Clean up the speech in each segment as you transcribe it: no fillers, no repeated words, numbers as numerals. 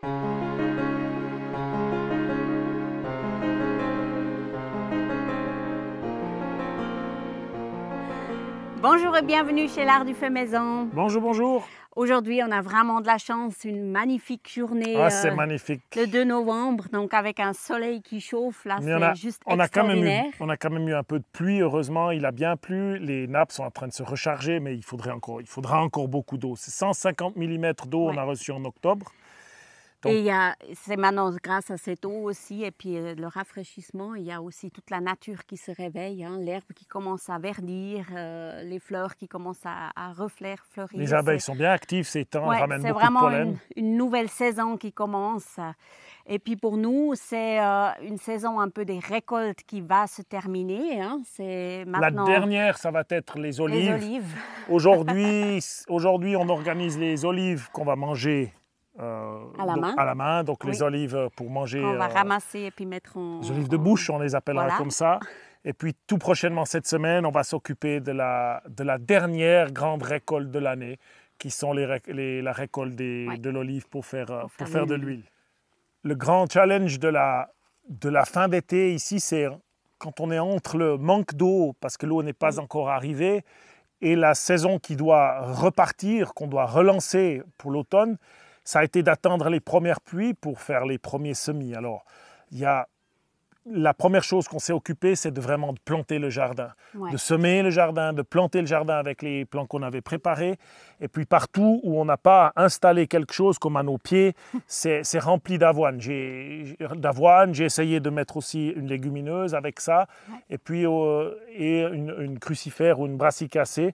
Bonjour et bienvenue chez l'Art du Fait Maison. Bonjour, bonjour. Aujourd'hui, on a vraiment de la chance, une magnifique journée. C'est magnifique. Le 2 novembre, donc avec un soleil qui chauffe, là, c'est juste on extraordinaire. On a quand même eu un peu de pluie, heureusement, il a bien plu. Les nappes sont en train de se recharger, mais il faudra encore beaucoup d'eau. C'est 150 mm d'eau on a reçu en octobre. Donc, et c'est maintenant grâce à cette eau aussi, et puis le rafraîchissement, il y a aussi toute la nature qui se réveille, hein, l'herbe qui commence à verdir, les fleurs qui commencent à fleurir. Les abeilles sont bien actives ces temps, elles ramènent beaucoup de pollen. C'est vraiment une nouvelle saison qui commence. Et puis pour nous, c'est une saison un peu des récoltes qui va se terminer. Hein. Maintenant... La dernière, ça va être les olives. Aujourd'hui, on organise les olives qu'on va manger à la main, donc les olives pour manger. On va ramasser et puis mettre en... Les olives de bouche, on les appellera comme ça. Et puis tout prochainement cette semaine, on va s'occuper de la dernière grande récolte de l'année, qui sont la récolte de l'olive pour faire de l'huile. Le grand challenge de la fin d'été ici, c'est quand on est entre le manque d'eau, parce que l'eau n'est pas encore arrivée, et la saison qui doit repartir, qu'on doit relancer pour l'automne. Ça a été d'attendre les premières pluies pour faire les premiers semis. Alors, la première chose qu'on s'est occupé, c'est de vraiment planter le jardin, de semer le jardin, de planter le jardin avec les plants qu'on avait préparés. Et puis partout où on n'a pas installé quelque chose comme à nos pieds, c'est rempli d'avoine. J'ai essayé de mettre aussi une légumineuse avec ça, et puis une crucifère ou une brassicacée.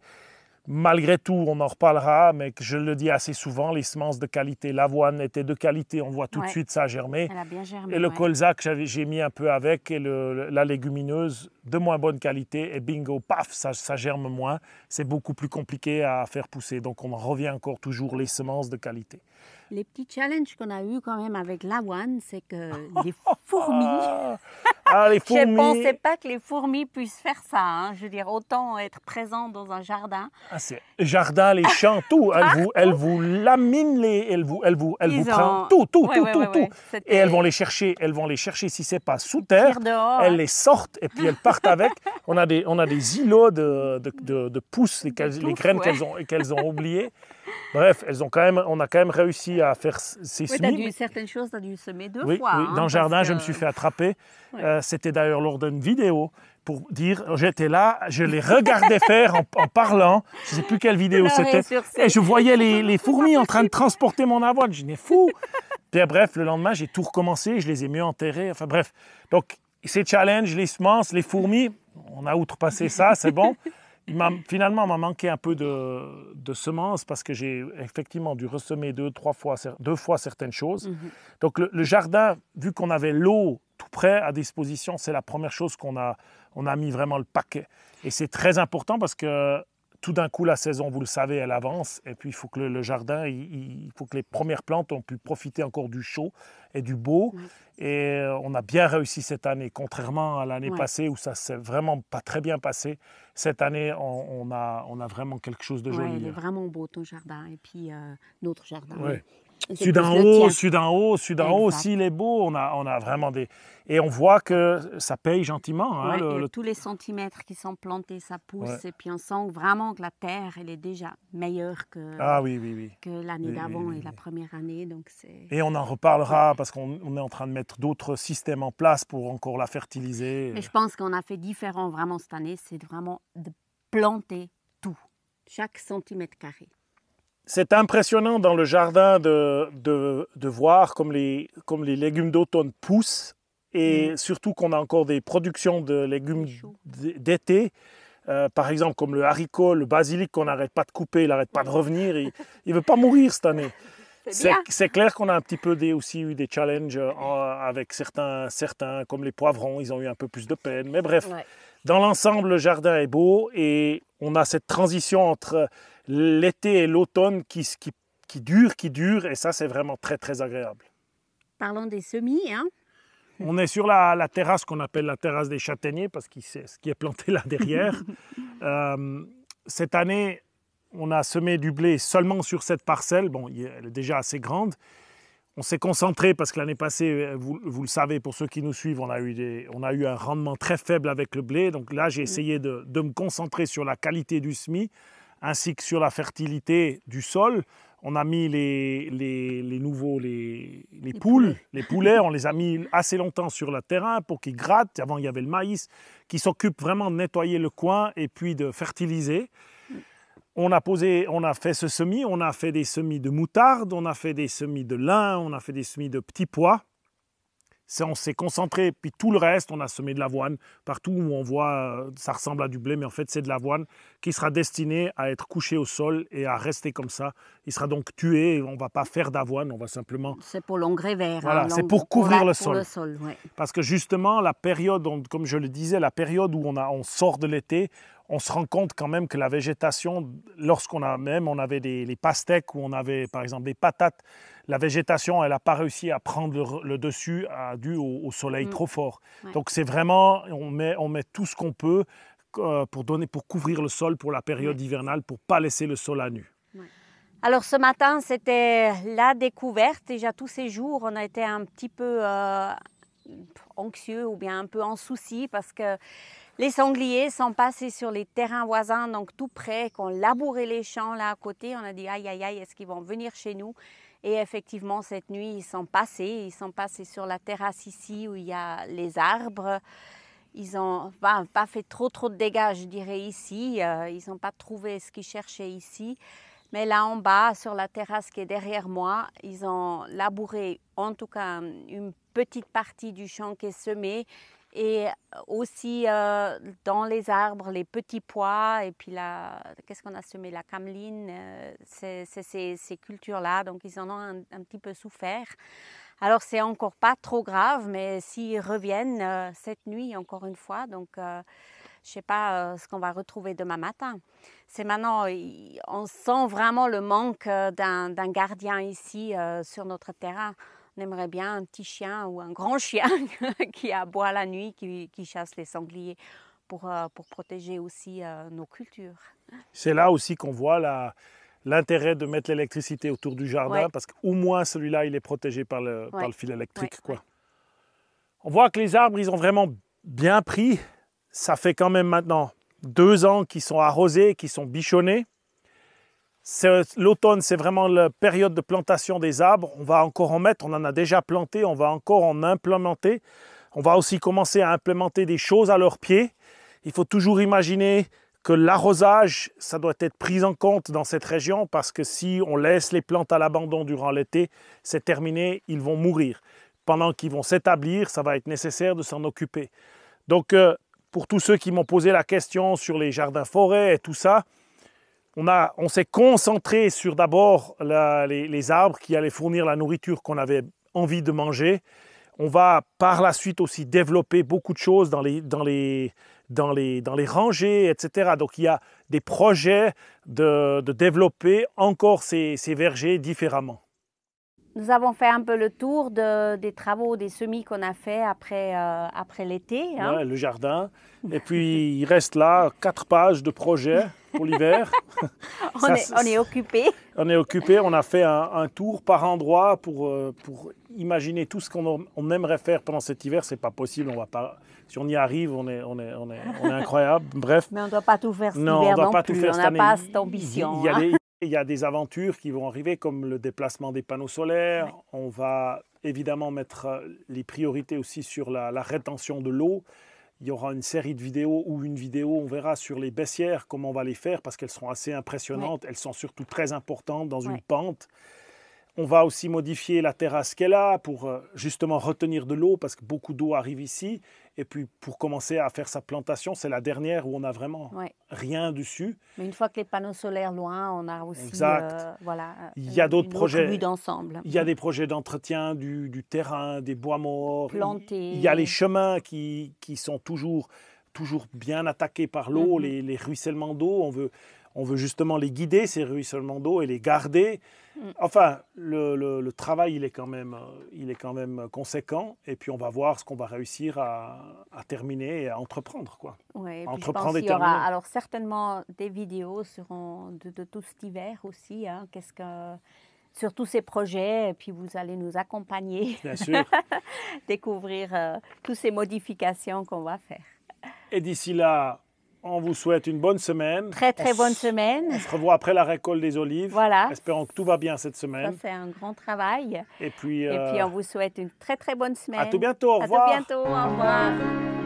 Malgré tout, on en reparlera, mais je le dis assez souvent, les semences de qualité, l'avoine était de qualité, on voit tout de suite ça germer. Elle a bien germé. Et le colza que j'ai mis un peu avec, et la légumineuse de moins bonne qualité, et bingo, paf, ça germe moins. C'est beaucoup plus compliqué à faire pousser, donc on en revient encore toujours les semences de qualité. Les petits challenges qu'on a eu quand même avec l'avoine, c'est que les fourmis... les fourmis... Je ne pensais pas que les fourmis puissent faire ça. Hein. Je veux dire, autant être présent dans un jardin. C'est jardin, les champs, tout. Elles vous laminent, elles vous prennent tout. Et elles vont les chercher si ce n'est pas sous terre. Elles les sortent et puis elles partent avec. On a des îlots de pousses, les graines qu'elles ont oubliées. Bref, on a quand même réussi à faire ces semis. Certaines choses, tu as dû semer deux fois. Oui, dans le jardin, je me suis fait attraper. C'était d'ailleurs lors d'une vidéo pour dire, j'étais là, je les regardais faire en parlant. Je ne sais plus quelle vidéo c'était. Et je voyais les fourmis en train de transporter mon avoine. Je dis, fou. Puis bref, le lendemain, j'ai tout recommencé. Je les ai mieux enterrés. Enfin bref. Donc, ces challenges, les semences, les fourmis, on a outrepassé ça, c'est bon. Finalement, il m'a manqué un peu de semences parce que j'ai effectivement dû ressemer deux fois certaines choses. Donc le jardin, vu qu'on avait l'eau tout près à disposition, c'est la première chose qu'on a mis vraiment le paquet. Et c'est très important parce que tout d'un coup, la saison, vous le savez, elle avance. Et puis, il faut que le jardin, il faut que les premières plantes ont pu profiter encore du chaud et du beau. Et on a bien réussi cette année, contrairement à l'année passée où ça ne s'est vraiment pas très bien passé. Cette année, on a vraiment quelque chose de joli. Il est vraiment beau, ton jardin. Et puis, notre jardin. Sud en haut aussi, il est beau. On a vraiment des... Et on voit que ça paye gentiment. Hein, tous les centimètres qui sont plantés, ça pousse. Et puis on sent vraiment que la terre, elle est déjà meilleure que l'année d'avant et la première année. Donc et on en reparlera parce qu'on est en train de mettre d'autres systèmes en place pour encore la fertiliser. Mais je pense qu'on a fait différent vraiment cette année. C'est vraiment de planter tout, chaque centimètre carré. C'est impressionnant dans le jardin de voir comme les légumes d'automne poussent et surtout qu'on a encore des productions de légumes d'été. Par exemple, comme le haricot, le basilic qu'on n'arrête pas de couper, il n'arrête pas de revenir. Il ne veut pas mourir cette année. C'est clair qu'on a un petit peu aussi eu des challenges avec certains, comme les poivrons, ils ont eu un peu plus de peine. Mais bref, dans l'ensemble, le jardin est beau et on a cette transition entre l'été et l'automne qui dure et ça, c'est vraiment très, très agréable. Parlons des semis, hein. On est sur la terrasse qu'on appelle la terrasse des châtaigniers parce que c'est ce qui est planté là derrière. Cette année, on a semé du blé seulement sur cette parcelle. Bon, elle est déjà assez grande. On s'est concentré parce que l'année passée, vous le savez, pour ceux qui nous suivent, on a eu un rendement très faible avec le blé. Donc là, j'ai essayé de me concentrer sur la qualité du semis ainsi que sur la fertilité du sol. On a mis les poules, les poulets, on les a mis assez longtemps sur le terrain pour qu'ils grattent. Avant, il y avait le maïs qui s'occupe vraiment de nettoyer le coin et puis de fertiliser. On a fait ce semis, on a fait des semis de moutarde, on a fait des semis de lin, on a fait des semis de petits pois. On s'est concentré, puis tout le reste, on a semé de l'avoine. Partout où on voit, ça ressemble à du blé, mais en fait, c'est de l'avoine qui sera destinée à être couchée au sol et à rester comme ça. Il sera donc tué, on ne va pas faire d'avoine, on va simplement... C'est pour l'engrais vert. Voilà, c'est pour couvrir le sol. Ouais. Parce que justement, la période, comme je le disais, la période où on sort de l'été, on se rend compte quand même que la végétation, lorsqu'on avait les pastèques ou on avait par exemple des patates, la végétation, elle n'a pas réussi à prendre le dessus dû au soleil trop fort. Ouais. Donc c'est vraiment, on met tout ce qu'on peut pour couvrir le sol pour la période hivernale, pour ne pas laisser le sol à nu. Ouais. Alors ce matin, c'était la découverte. Déjà tous ces jours, on a été un petit peu anxieux ou bien un peu en souci parce que les sangliers sont passés sur les terrains voisins, donc tout près, qu'on labourait les champs là à côté. On a dit aïe aïe aïe, est-ce qu'ils vont venir chez nous? Et effectivement, cette nuit, ils sont passés sur la terrasse ici où il y a les arbres. Ils n'ont pas fait trop de dégâts, je dirais, ici. Ils n'ont pas trouvé ce qu'ils cherchaient ici. Mais là en bas, sur la terrasse qui est derrière moi, ils ont labouré en tout cas une petite partie du champ qui est semé. Et aussi dans les arbres, les petits pois, et puis qu'est-ce qu'on a semé? La cameline, c'est ces cultures-là, donc ils en ont un petit peu souffert. Alors c'est encore pas trop grave, mais s'ils reviennent cette nuit, encore une fois, donc je ne sais pas ce qu'on va retrouver demain matin. C'est maintenant, on sent vraiment le manque d'un gardien ici sur notre terrain. On aimerait bien un petit chien ou un grand chien qui aboie la nuit, qui chasse les sangliers pour protéger aussi nos cultures. C'est là aussi qu'on voit l'intérêt de mettre l'électricité autour du jardin, parce qu'au moins celui-là, il est protégé par le fil électrique. Quoi. On voit que les arbres, ils ont vraiment bien pris. Ça fait quand même maintenant 2 ans qu'ils sont arrosés, qu'ils sont bichonnés. L'automne, c'est vraiment la période de plantation des arbres. On va encore en mettre, on en a déjà planté, on va encore en implémenter. On va aussi commencer à implémenter des choses à leurs pieds. Il faut toujours imaginer que l'arrosage, ça doit être pris en compte dans cette région parce que si on laisse les plantes à l'abandon durant l'été, c'est terminé, ils vont mourir. Pendant qu'ils vont s'établir, ça va être nécessaire de s'en occuper. Donc, pour tous ceux qui m'ont posé la question sur les jardins-forêts et tout ça, on s'est concentré sur d'abord les arbres qui allaient fournir la nourriture qu'on avait envie de manger. On va par la suite aussi développer beaucoup de choses dans les rangées, etc. Donc il y a des projets de développer encore ces vergers différemment. Nous avons fait un peu le tour des travaux, des semis qu'on a fait après l'été. Hein. Ouais, le jardin. Et puis il reste là 4 pages de projets pour l'hiver. On est occupé. On est occupé. On a fait un tour par endroit pour imaginer tout ce qu'on aimerait faire pendant cet hiver. C'est pas possible. On va pas. Si on y arrive, on est incroyable. Bref. Mais on ne doit pas tout faire cet hiver non plus. On n'a pas cette ambition. Il y a des aventures qui vont arriver comme le déplacement des panneaux solaires. Ouais. On va évidemment mettre les priorités aussi sur la rétention de l'eau. Il y aura une série de vidéos ou une vidéo, on verra sur les baissières comment on va les faire parce qu'elles seront assez impressionnantes. Ouais. Elles sont surtout très importantes dans une pente. On va aussi modifier la terrasse qu'elle a pour justement retenir de l'eau parce que beaucoup d'eau arrive ici. Et puis pour commencer à faire sa plantation, c'est la dernière où on n'a vraiment rien dessus. Mais une fois que les panneaux solaires loin, on a aussi il y a d'autres projets. Vue d'ensemble. Il y a des projets d'entretien du terrain, des bois morts. Plantés. Il y a les chemins qui sont toujours bien attaqués par l'eau, les ruissellements d'eau. On veut justement les guider, ces ruissellements d'eau, et les garder. Enfin, le travail, il est quand même conséquent. Et puis, on va voir ce qu'on va réussir à terminer et à entreprendre. Quoi. Oui, je pense qu'il y aura alors certainement des vidéos seront de tout cet hiver aussi. Hein, sur tous ces projets. Et puis, vous allez nous accompagner. Bien sûr. Découvrir toutes ces modifications qu'on va faire. Et d'ici là, on vous souhaite une bonne semaine. Très, très bonne semaine. On se revoit après la récolte des olives. Voilà. Espérons que tout va bien cette semaine. Ça, c'est un grand travail. Et puis, on vous souhaite une très, très bonne semaine. À tout bientôt. Au revoir. À tout bientôt. Au revoir.